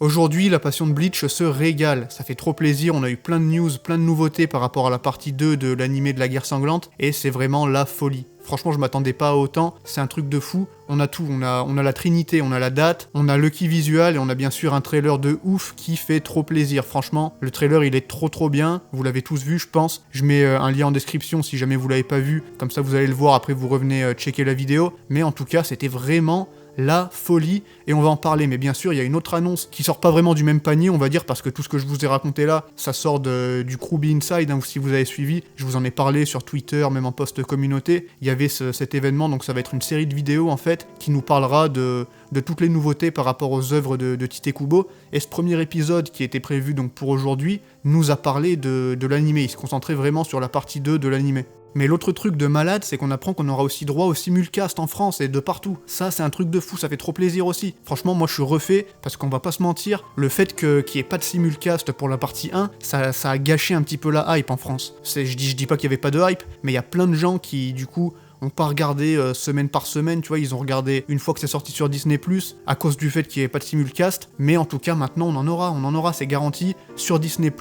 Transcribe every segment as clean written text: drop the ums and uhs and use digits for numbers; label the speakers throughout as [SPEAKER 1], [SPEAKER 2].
[SPEAKER 1] Aujourd'hui, la passion de Bleach se régale, ça fait trop plaisir, on a eu plein de news, plein de nouveautés par rapport à la partie 2 de l'animé de la guerre sanglante, et c'est vraiment la folie. Franchement, je m'attendais pas à autant, c'est un truc de fou. On a tout, on a la trinité, on a la date, on a le key visual et on a bien sûr un trailer de ouf qui fait trop plaisir. Franchement, le trailer il est trop bien, vous l'avez tous vu je pense. Je mets un lien en description si jamais vous l'avez pas vu, comme ça vous allez le voir, après vous revenez checker la vidéo. Mais en tout cas, c'était vraiment la folie, et on va en parler. Mais bien sûr, il y a une autre annonce qui sort pas vraiment du même panier, on va dire, parce que tout ce que je vous ai raconté là, ça sort du crew Be Inside, hein, si vous avez suivi, je vous en ai parlé sur Twitter, même en post communauté, il y avait cet événement, donc ça va être une série de vidéos en fait, qui nous parlera de toutes les nouveautés par rapport aux œuvres de Tite Kubo, et ce premier épisode qui était prévu donc pour aujourd'hui, nous a parlé de l'animé, il se concentrait vraiment sur la partie 2 de l'animé. Mais l'autre truc de malade, c'est qu'on apprend qu'on aura aussi droit au simulcast en France et de partout. Ça, c'est un truc de fou, ça fait trop plaisir aussi. Franchement, moi je suis refait, parce qu'on va pas se mentir, le fait qu'il n'y ait pas de simulcast pour la partie 1, ça a gâché un petit peu la hype en France. Je dis pas qu'il y avait pas de hype, mais il y a plein de gens qui, du coup, ont pas regardé semaine par semaine, tu vois, ils ont regardé une fois que c'est sorti sur Disney+, à cause du fait qu'il n'y avait pas de simulcast, mais en tout cas maintenant on en aura, c'est garanti, sur Disney+,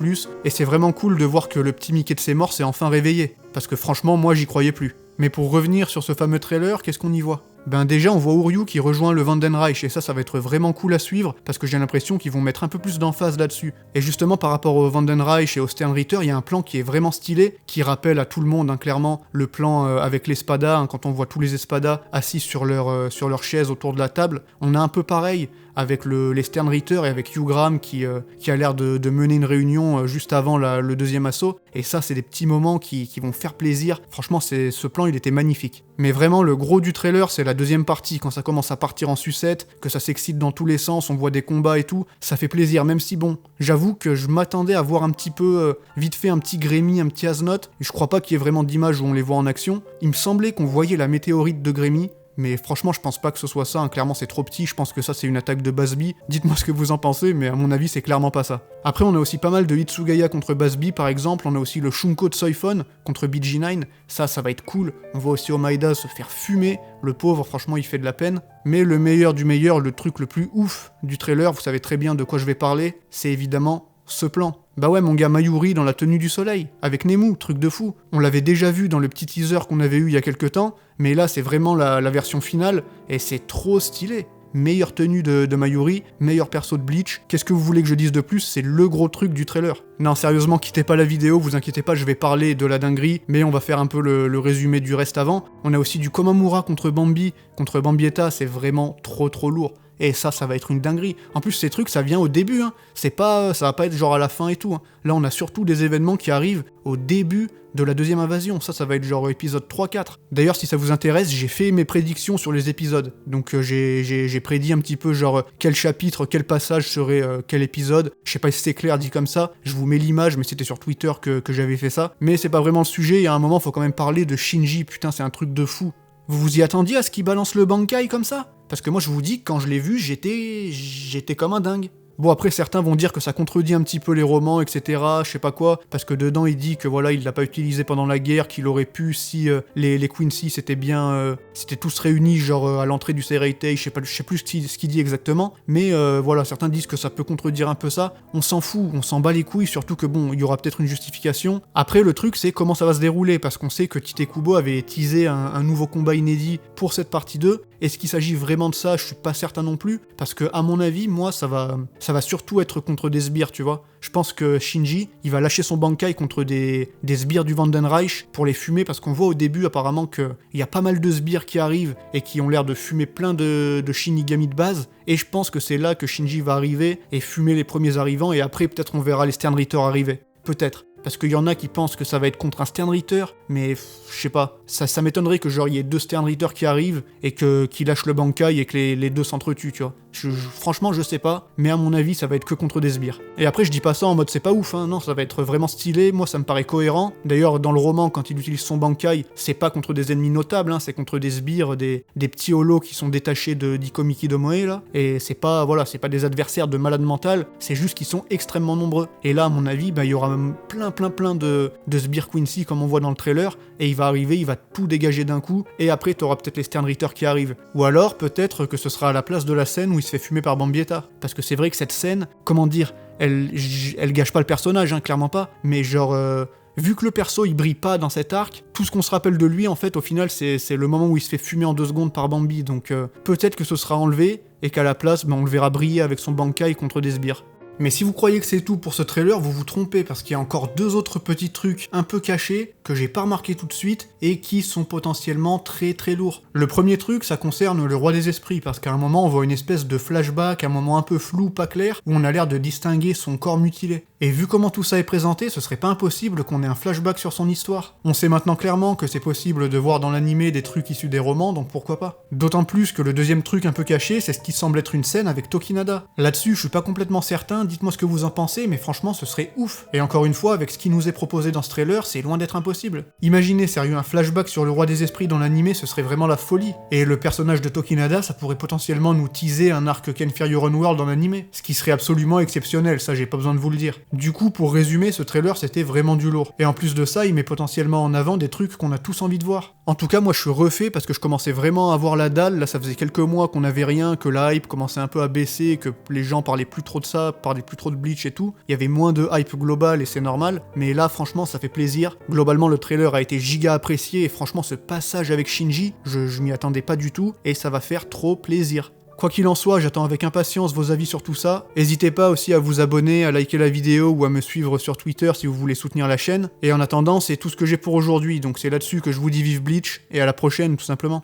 [SPEAKER 1] et c'est vraiment cool de voir que le petit Mickey de ses morts s'est enfin réveillé, parce que franchement moi j'y croyais plus. Mais pour revenir sur ce fameux trailer, qu'est-ce qu'on y voit ? Ben déjà on voit Uryu qui rejoint le Vandenreich, et ça va être vraiment cool à suivre, parce que j'ai l'impression qu'ils vont mettre un peu plus d'emphase là-dessus. Et justement par rapport au Vandenreich et au Sternritter, il y a un plan qui est vraiment stylé, qui rappelle à tout le monde, hein, clairement, le plan avec l'espada, hein, quand on voit tous les espadas assis sur leur chaise autour de la table. On a un peu pareil avec les Sternritter et avec Hugh Graham qui a l'air de mener une réunion juste avant le deuxième assaut, et ça c'est des petits moments qui vont faire plaisir. Franchement ce plan il était magnifique. Mais vraiment le gros du trailer c'est la deuxième partie, quand ça commence à partir en sucette, que ça s'excite dans tous les sens, on voit des combats et tout, ça fait plaisir, même si bon, j'avoue que je m'attendais à voir un petit peu, vite fait un petit Grémy, un petit Asnoth, et je crois pas qu'il y ait vraiment d'images où on les voit en action. Il me semblait qu'on voyait la météorite de Grémy, mais franchement je pense pas que ce soit ça, hein. Clairement c'est trop petit, je pense que ça c'est une attaque de Basby, dites-moi ce que vous en pensez, mais à mon avis c'est clairement pas ça. Après on a aussi pas mal de Hitsugaya contre Basby par exemple, on a aussi le Shunko de Soifon contre BG9, ça va être cool, on voit aussi Omaeda se faire fumer, le pauvre franchement il fait de la peine, mais le meilleur du meilleur, le truc le plus ouf du trailer, vous savez très bien de quoi je vais parler, c'est évidemment ce plan. Bah ouais, mon gars Mayuri dans la tenue du soleil, avec Nemu, truc de fou. On l'avait déjà vu dans le petit teaser qu'on avait eu il y a quelques temps, mais là c'est vraiment la version finale, et c'est trop stylé. Meilleure tenue de Mayuri, meilleur perso de Bleach. Qu'est-ce que vous voulez que je dise de plus ? C'est le gros truc du trailer. Non, sérieusement, quittez pas la vidéo, vous inquiétez pas, je vais parler de la dinguerie, mais on va faire un peu le résumé du reste avant. On a aussi du Komamura contre Bambietta, c'est vraiment trop lourd. Et ça va être une dinguerie. En plus, ces trucs, ça vient au début, hein. Ça va pas être genre à la fin et tout, hein. Là, on a surtout des événements qui arrivent au début de la deuxième invasion. Ça va être genre épisode 3-4. D'ailleurs, si ça vous intéresse, j'ai fait mes prédictions sur les épisodes. Donc j'ai prédit un petit peu genre quel chapitre, quel passage serait quel épisode. Je sais pas si c'est clair dit comme ça. Je vous mets l'image, mais c'était sur Twitter que j'avais fait ça. Mais c'est pas vraiment le sujet, et à un moment, faut quand même parler de Shinji. Putain, c'est un truc de fou. Vous vous y attendiez à ce qu'il balance le Bankai comme ça ? Parce que moi je vous dis que quand je l'ai vu, j'étais comme un dingue. Bon après certains vont dire que ça contredit un petit peu les romans, etc. Je sais pas quoi, parce que dedans il dit que voilà il l'a pas utilisé pendant la guerre, qu'il aurait pu si les Quincy s'étaient bien, s'étaient tous réunis genre à l'entrée du Seireitei, je sais plus ce qu'il dit exactement, mais voilà certains disent que ça peut contredire un peu ça. On s'en fout, on s'en bat les couilles, surtout que bon il y aura peut-être une justification. Après le truc c'est comment ça va se dérouler, parce qu'on sait que Tite Kubo avait teasé un nouveau combat inédit pour cette partie 2. Est-ce qu'il s'agit vraiment de ça ? Je suis pas certain non plus, parce que à mon avis, moi, ça va surtout être contre des sbires, tu vois. Je pense que Shinji, il va lâcher son Bankai contre des sbires du Vandenreich pour les fumer, parce qu'on voit au début apparemment qu'il y a pas mal de sbires qui arrivent et qui ont l'air de fumer plein de Shinigami de base, et je pense que c'est là que Shinji va arriver et fumer les premiers arrivants, et après peut-être on verra les Sternritter arriver. Peut-être. Parce qu'il y en a qui pensent que ça va être contre un Sternritter, mais je sais pas, ça m'étonnerait que genre il y ait deux Sternritter qui arrivent et qui lâchent le Bankai et que les deux s'entretuent, tu vois. Franchement, je sais pas, mais à mon avis, ça va être que contre des sbires. Et après, je dis pas ça en mode c'est pas ouf, hein, non, ça va être vraiment stylé, moi ça me paraît cohérent. D'ailleurs, dans le roman, quand il utilise son Bankai, c'est pas contre des ennemis notables, hein, c'est contre des sbires, des petits holos qui sont détachés d'Ikomiki Domoe, là. Et c'est pas des adversaires de malade mental, c'est juste qu'ils sont extrêmement nombreux. Et là, à mon avis, il y aura plein de sbires Quincy, comme on voit dans le trailer, et il va arriver, il va tout dégager d'un coup, et après, t'auras peut-être les Sternritter qui arrivent. Ou alors, peut-être que ce sera à la place de la scène où se fait fumer par Bambietta. Parce que c'est vrai que cette scène, comment dire, elle gâche pas le personnage, hein, clairement pas, mais genre... vu que le perso il brille pas dans cet arc, tout ce qu'on se rappelle de lui en fait au final c'est le moment où il se fait fumer en 2 secondes par Bambi, donc peut-être que ce sera enlevé et qu'à la place on le verra briller avec son Bankai contre des sbires. Mais si vous croyez que c'est tout pour ce trailer, vous vous trompez parce qu'il y a encore 2 autres petits trucs un peu cachés que j'ai pas remarqué tout de suite et qui sont potentiellement très très lourds. Le premier truc, ça concerne le roi des esprits parce qu'à un moment on voit une espèce de flashback, un moment un peu flou, pas clair, où on a l'air de distinguer son corps mutilé. Et vu comment tout ça est présenté, ce serait pas impossible qu'on ait un flashback sur son histoire. On sait maintenant clairement que c'est possible de voir dans l'animé des trucs issus des romans, donc pourquoi pas. D'autant plus que le deuxième truc un peu caché, c'est ce qui semble être une scène avec Tokinada. Là-dessus, je suis pas complètement certain, dites-moi ce que vous en pensez, mais franchement ce serait ouf. Et encore une fois, avec ce qui nous est proposé dans ce trailer, c'est loin d'être impossible. Imaginez sérieux un flashback sur le roi des esprits dans l'animé, ce serait vraiment la folie. Et le personnage de Tokinada, ça pourrait potentiellement nous teaser un arc Ken Fire Your Own World dans l'animé, ce qui serait absolument exceptionnel, ça j'ai pas besoin de vous le dire. Du coup, pour résumer, ce trailer c'était vraiment du lourd. Et en plus de ça, il met potentiellement en avant des trucs qu'on a tous envie de voir. En tout cas, moi je suis refait parce que je commençais vraiment à avoir la dalle, là ça faisait quelques mois qu'on avait rien, que la hype commençait un peu à baisser, que les gens parlaient plus trop de ça, parlaient plus trop de Bleach et tout. Il y avait moins de hype globale et c'est normal, mais là franchement ça fait plaisir. Globalement le trailer a été giga apprécié et franchement ce passage avec Shinji, je m'y attendais pas du tout et ça va faire trop plaisir. Quoi qu'il en soit, j'attends avec impatience vos avis sur tout ça. N'hésitez pas aussi à vous abonner, à liker la vidéo ou à me suivre sur Twitter si vous voulez soutenir la chaîne. Et en attendant, c'est tout ce que j'ai pour aujourd'hui, donc c'est là-dessus que je vous dis vive Bleach, et à la prochaine tout simplement.